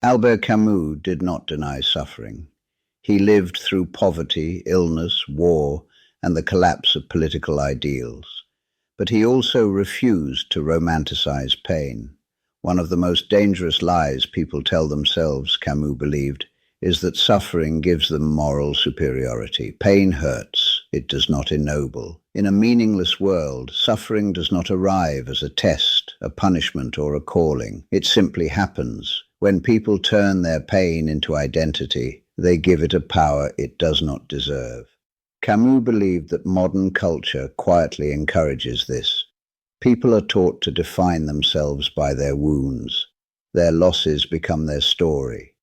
Albert Camus did not deny suffering. He lived through poverty, illness, war, and the collapse of political ideals. But he also refused to romanticize pain. One of the most dangerous lies people tell themselves, Camus believed, is that suffering gives them moral superiority. Pain hurts, it does not ennoble. In a meaningless world, suffering does not arrive as a test, a punishment, or a calling. It simply happens. When people turn their pain into identity, they give it a power it does not deserve. Camus believed that modern culture quietly encourages this. People are taught to define themselves by their wounds. Their losses become their story.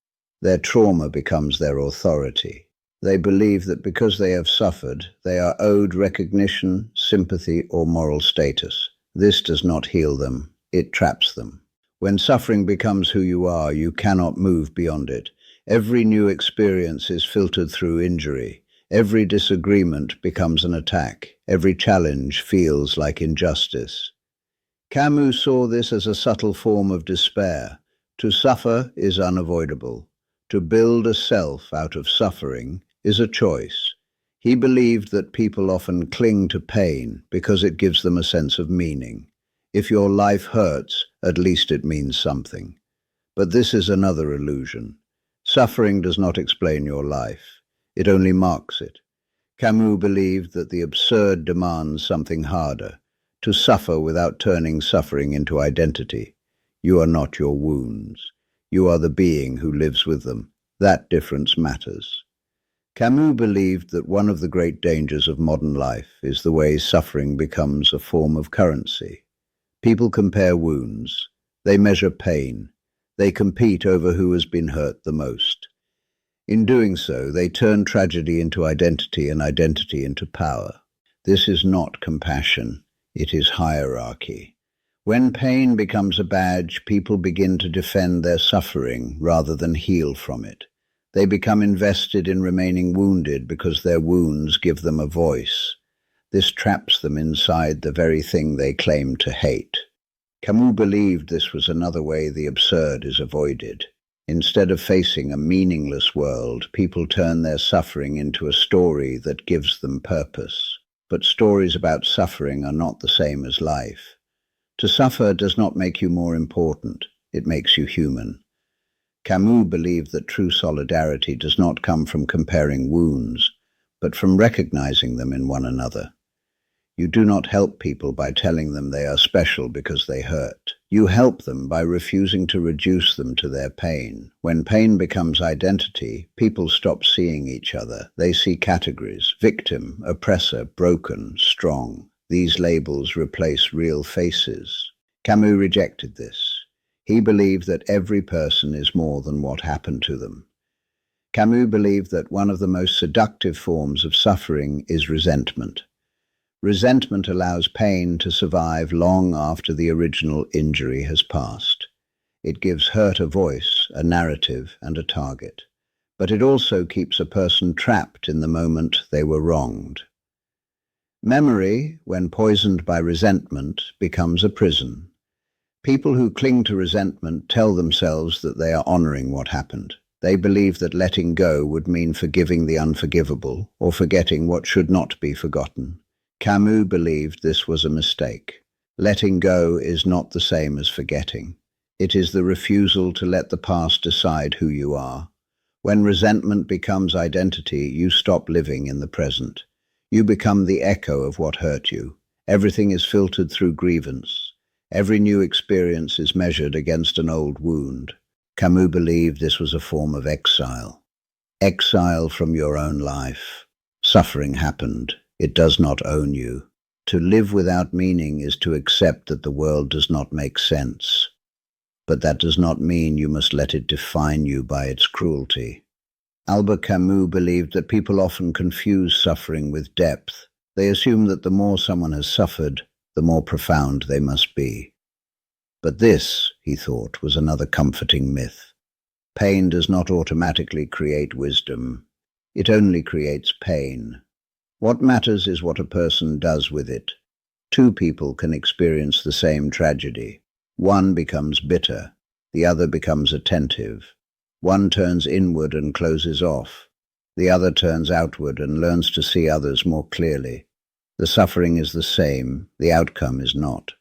Their trauma becomes their authority. They believe that because they have suffered, they are owed recognition, sympathy, or moral status. This does not heal them, it traps them. When suffering becomes who you are, you cannot move beyond it. Every new experience is filtered through injury. Every disagreement becomes an attack. Every challenge feels like injustice. Camus saw this as a subtle form of despair. To suffer is unavoidable. To build a self out of suffering is a choice. He believed that people often cling to pain because it gives them a sense of meaning. If your life hurts, at least it means something. But this is another illusion. Suffering does not explain your life. It only marks it. Camus believed that the absurd demands something harder, to suffer without turning suffering into identity. You are not your wounds. You are the being who lives with them. That difference matters. Camus believed that one of the great dangers of modern life is the way suffering becomes a form of currency. People compare wounds. They measure pain. They compete over who has been hurt the most. In doing so, they turn tragedy into identity and identity into power. This is not compassion. It is hierarchy. When pain becomes a badge, people begin to defend their suffering rather than heal from it. They become invested in remaining wounded because their wounds give them a voice. This traps them inside the very thing they claim to hate. Camus believed this was another way the absurd is avoided. Instead of facing a meaningless world, people turn their suffering into a story that gives them purpose. But stories about suffering are not the same as life. To suffer does not make you more important, it makes you human. Camus believed that true solidarity does not come from comparing wounds, but from recognizing them in one another. You do not help people by telling them they are special because they hurt. You help them by refusing to reduce them to their pain. When pain becomes identity, people stop seeing each other. They see categories: victim, oppressor, broken, strong. These labels replace real faces. Camus rejected this. He believed that every person is more than what happened to them. Camus believed that one of the most seductive forms of suffering is resentment. Resentment allows pain to survive long after the original injury has passed. It gives hurt a voice, a narrative, and a target. But it also keeps a person trapped in the moment they were wronged. Memory, when poisoned by resentment, becomes a prison. People who cling to resentment tell themselves that they are honoring what happened. They believe that letting go would mean forgiving the unforgivable or forgetting what should not be forgotten. Camus believed this was a mistake. Letting go is not the same as forgetting. It is the refusal to let the past decide who you are. When resentment becomes identity, you stop living in the present. You become the echo of what hurt you. Everything is filtered through grievance. Every new experience is measured against an old wound. Camus believed this was a form of exile. Exile from your own life. Suffering happened. It does not own you. To live without meaning is to accept that the world does not make sense. But that does not mean you must let it define you by its cruelty. Albert Camus believed that people often confuse suffering with depth. They assume that the more someone has suffered, the more profound they must be. But this, he thought, was another comforting myth. Pain does not automatically create wisdom. It only creates pain. What matters is what a person does with it. Two people can experience the same tragedy. One becomes bitter, the other becomes attentive. One turns inward and closes off. The other turns outward and learns to see others more clearly. The suffering is the same, the outcome is not.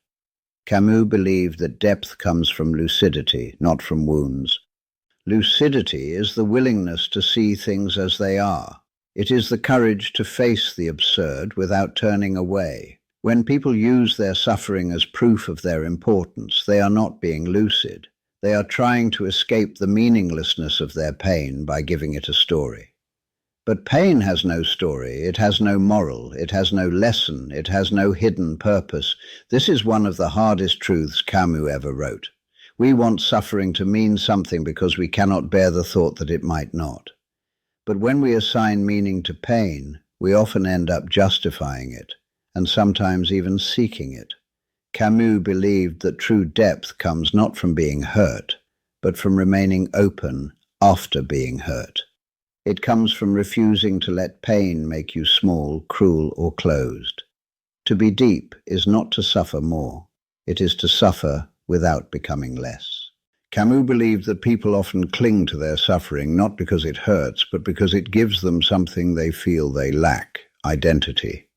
Camus believed that depth comes from lucidity, not from wounds. Lucidity is the willingness to see things as they are. It is the courage to face the absurd without turning away. When people use their suffering as proof of their importance, they are not being lucid. They are trying to escape the meaninglessness of their pain by giving it a story. But pain has no story, it has no moral, it has no lesson, it has no hidden purpose. This is one of the hardest truths Camus ever wrote. We want suffering to mean something because we cannot bear the thought that it might not. But when we assign meaning to pain, we often end up justifying it, and sometimes even seeking it. Camus believed that true depth comes not from being hurt, but from remaining open after being hurt. It comes from refusing to let pain make you small, cruel, or closed. To be deep is not to suffer more. It is to suffer without becoming less. Camus believed that people often cling to their suffering not because it hurts, but because it gives them something they feel they lack, identity.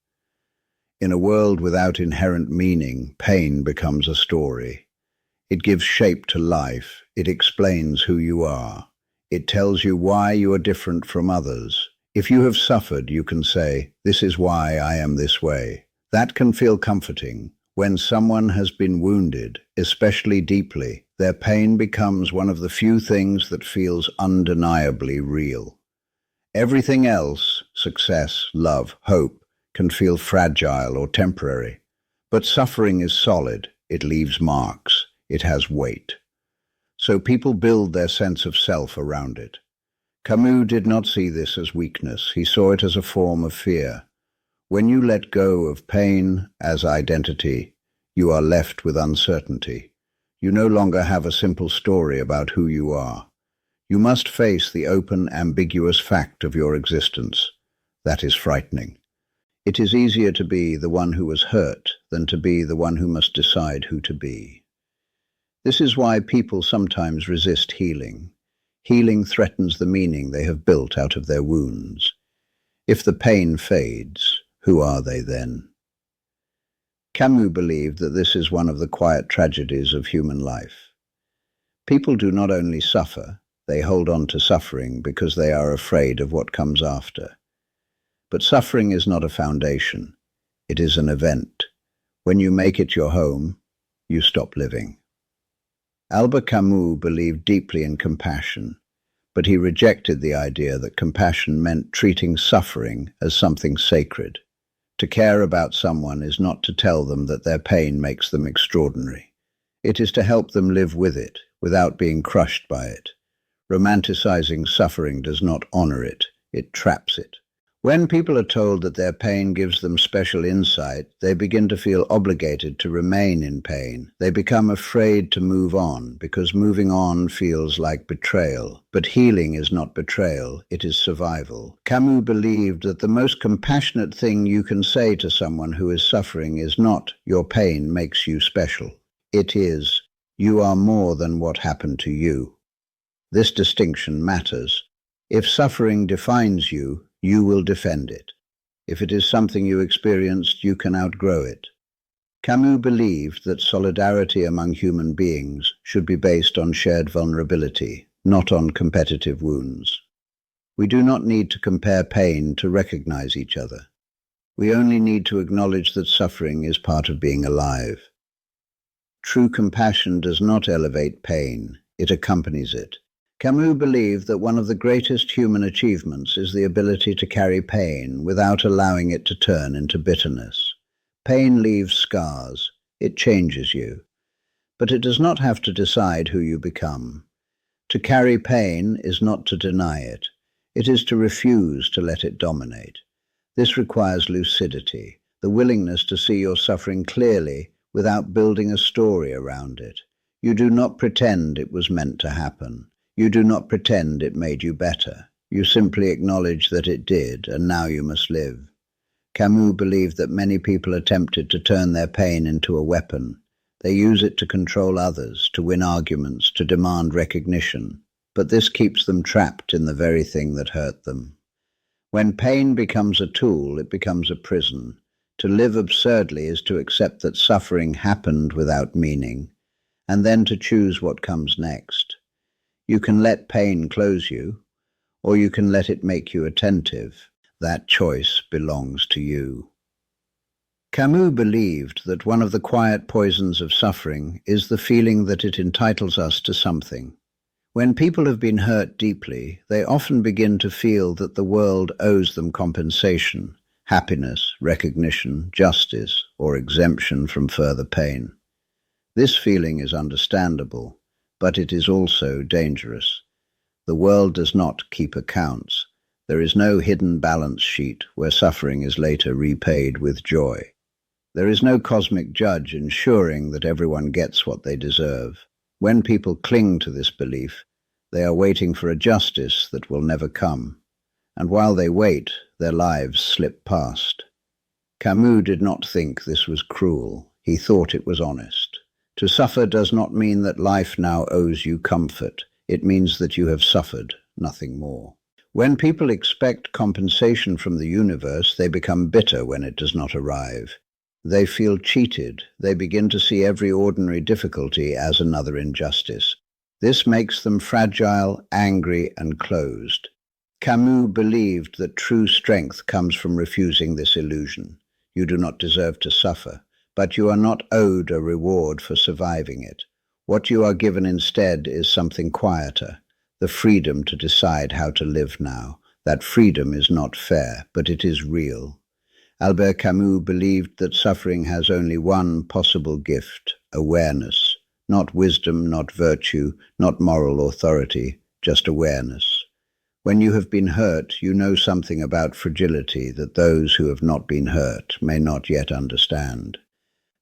In a world without inherent meaning, pain becomes a story. It gives shape to life. It explains who you are. It tells you why you are different from others. If you have suffered, you can say, "This is why I am this way." That can feel comforting. When someone has been wounded, especially deeply, their pain becomes one of the few things that feels undeniably real. Everything else, success, love, hope, can feel fragile or temporary. But suffering is solid. It leaves marks. It has weight. So people build their sense of self around it. Camus did not see this as weakness. He saw it as a form of fear. When you let go of pain as identity, you are left with uncertainty. You no longer have a simple story about who you are. You must face the open, ambiguous fact of your existence. That is frightening. It is easier to be the one who was hurt than to be the one who must decide who to be. This is why people sometimes resist healing. Healing threatens the meaning they have built out of their wounds. If the pain fades, who are they then? Camus believed that this is one of the quiet tragedies of human life. People do not only suffer, they hold on to suffering because they are afraid of what comes after. But suffering is not a foundation. It is an event. When you make it your home, you stop living. Albert Camus believed deeply in compassion, but he rejected the idea that compassion meant treating suffering as something sacred. To care about someone is not to tell them that their pain makes them extraordinary. It is to help them live with it, without being crushed by it. Romanticizing suffering does not honor it, it traps it. When people are told that their pain gives them special insight, they begin to feel obligated to remain in pain. They become afraid to move on, because moving on feels like betrayal. But healing is not betrayal, it is survival. Camus believed that the most compassionate thing you can say to someone who is suffering is not, "Your pain makes you special." It is, "You are more than what happened to you." This distinction matters. If suffering defines you, you will defend it. If it is something you experienced, you can outgrow it. Camus believed that solidarity among human beings should be based on shared vulnerability, not on competitive wounds. We do not need to compare pain to recognize each other. We only need to acknowledge that suffering is part of being alive. True compassion does not elevate pain, it accompanies it. Camus believed that one of the greatest human achievements is the ability to carry pain without allowing it to turn into bitterness. Pain leaves scars. It changes you. But it does not have to decide who you become. To carry pain is not to deny it. It is to refuse to let it dominate. This requires lucidity, the willingness to see your suffering clearly without building a story around it. You do not pretend it was meant to happen. You do not pretend it made you better. You simply acknowledge that it did, and now you must live. Camus believed that many people are tempted to turn their pain into a weapon. They use it to control others, to win arguments, to demand recognition. but this keeps them trapped in the very thing that hurt them. When pain becomes a tool, it becomes a prison. To live absurdly is to accept that suffering happened without meaning, and then to choose what comes next. You can let pain close you, or you can let it make you attentive. That choice belongs to you. Camus believed that one of the quiet poisons of suffering is the feeling that it entitles us to something. When people have been hurt deeply, they often begin to feel that the world owes them compensation, happiness, recognition, justice, or exemption from further pain. This feeling is understandable, but it is also dangerous. The world does not keep accounts. There is no hidden balance sheet where suffering is later repaid with joy. There is no cosmic judge ensuring that everyone gets what they deserve. When people cling to this belief, they are waiting for a justice that will never come. And while they wait, their lives slip past. Camus did not think this was cruel. He thought it was honest. To suffer does not mean that life now owes you comfort. It means that you have suffered, nothing more. When people expect compensation from the universe, they become bitter when it does not arrive. They feel cheated. They begin to see every ordinary difficulty as another injustice. This makes them fragile, angry, and closed. Camus believed that true strength comes from refusing this illusion. You do not deserve to suffer, but you are not owed a reward for surviving it. What you are given instead is something quieter, the freedom to decide how to live now. That freedom is not fair, but it is real. Albert Camus believed that suffering has only one possible gift: awareness. Not wisdom, not virtue, not moral authority, just awareness. When you have been hurt, you know something about fragility that those who have not been hurt may not yet understand.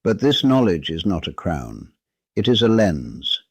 But this knowledge is not a crown. It is a lens.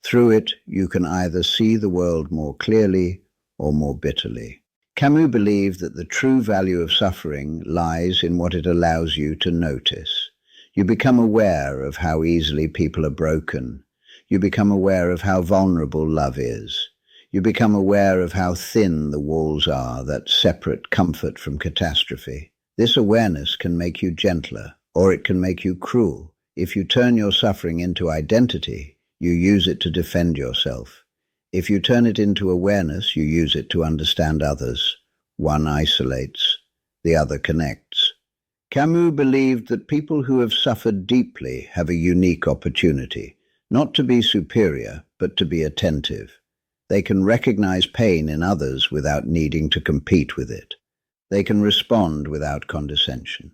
Through it, you can either see the world more clearly or more bitterly. Camus believed that the true value of suffering lies in what it allows you to notice. You become aware of how easily people are broken. You become aware of how vulnerable love is. You become aware of how thin the walls are that separate comfort from catastrophe. This awareness can make you gentler, or it can make you cruel. If you turn your suffering into identity, you use it to defend yourself. If you turn it into awareness, you use it to understand others. One isolates, the other connects. Camus believed that people who have suffered deeply have a unique opportunity, not to be superior, but to be attentive. They can recognize pain in others without needing to compete with it. They can respond without condescension.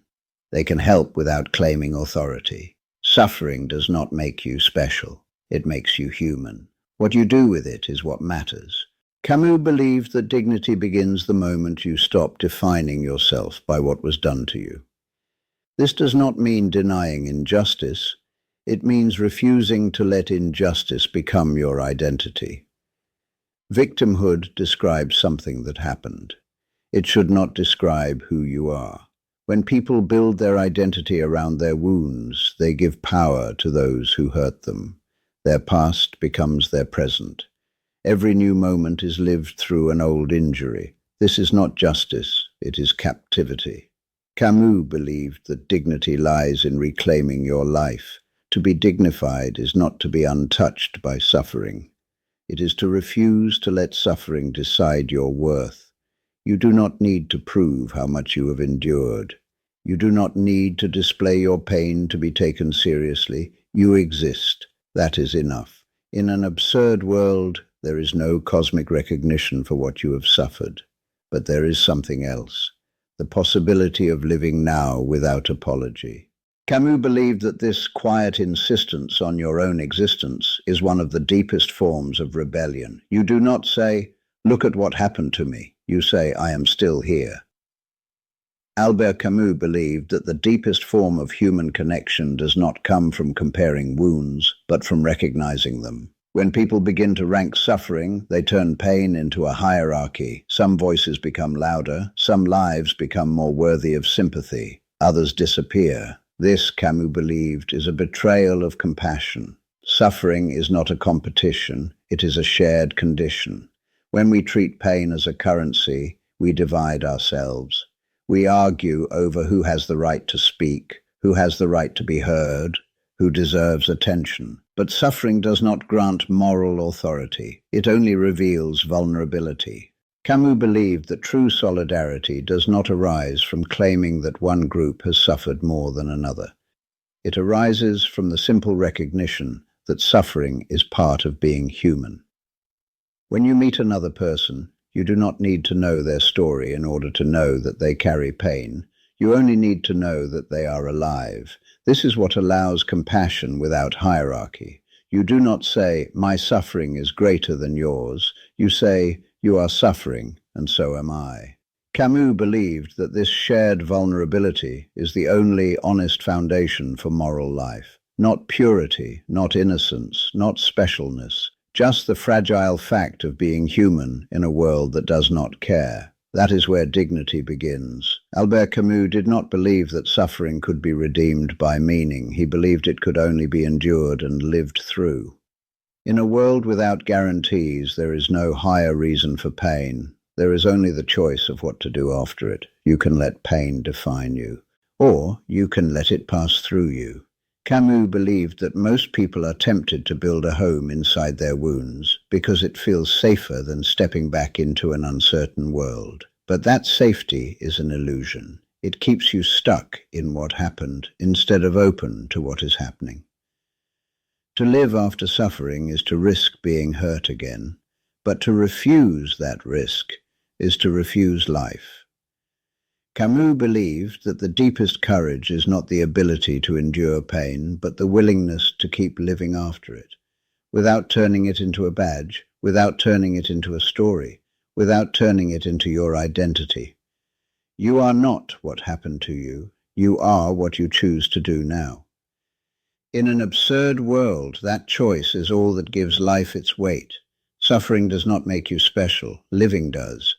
They can help without claiming authority. Suffering does not make you special. It makes you human. What you do with it is what matters. Camus believed that dignity begins the moment you stop defining yourself by what was done to you. This does not mean denying injustice. It means refusing to let injustice become your identity. Victimhood describes something that happened. It should not describe who you are. When people build their identity around their wounds, they give power to those who hurt them. Their past becomes their present. Every new moment is lived through an old injury. This is not justice, it is captivity. Camus believed that dignity lies in reclaiming your life. To be dignified is not to be untouched by suffering. It is to refuse to let suffering decide your worth. You do not need to prove how much you have endured. You do not need to display your pain to be taken seriously. You exist. That is enough. In an absurd world, there is no cosmic recognition for what you have suffered. But there is something else. The possibility of living now without apology. Camus believed that this quiet insistence on your own existence is one of the deepest forms of rebellion. You do not say, "Look at what happened to me." You say, "I am still here." Albert Camus believed that the deepest form of human connection does not come from comparing wounds, but from recognizing them. When people begin to rank suffering, they turn pain into a hierarchy. Some voices become louder, some lives become more worthy of sympathy, others disappear. This, Camus believed, is a betrayal of compassion. Suffering is not a competition, it is a shared condition. When we treat pain as a currency, we divide ourselves. We argue over who has the right to speak, who has the right to be heard, who deserves attention. But suffering does not grant moral authority. It only reveals vulnerability. Camus believed that true solidarity does not arise from claiming that one group has suffered more than another. It arises from the simple recognition that suffering is part of being human. When you meet another person, you do not need to know their story in order to know that they carry pain. You only need to know that they are alive. This is what allows compassion without hierarchy. You do not say, "My suffering is greater than yours." You say, "You are suffering, and so am I." Camus believed that this shared vulnerability is the only honest foundation for moral life. Not purity, not innocence, not specialness, just the fragile fact of being human in a world that does not care. That is where dignity begins. Albert Camus did not believe that suffering could be redeemed by meaning. He believed it could only be endured and lived through. In a world without guarantees, there is no higher reason for pain. There is only the choice of what to do after it. You can let pain define you, or you can let it pass through you. Camus believed that most people are tempted to build a home inside their wounds because it feels safer than stepping back into an uncertain world. But that safety is an illusion. It keeps you stuck in what happened instead of open to what is happening. To live after suffering is to risk being hurt again, but to refuse that risk is to refuse life. Camus believed that the deepest courage is not the ability to endure pain, but the willingness to keep living after it, without turning it into a badge, without turning it into a story, without turning it into your identity. You are not what happened to you. You are what you choose to do now. In an absurd world, that choice is all that gives life its weight. Suffering does not make you special. Living does.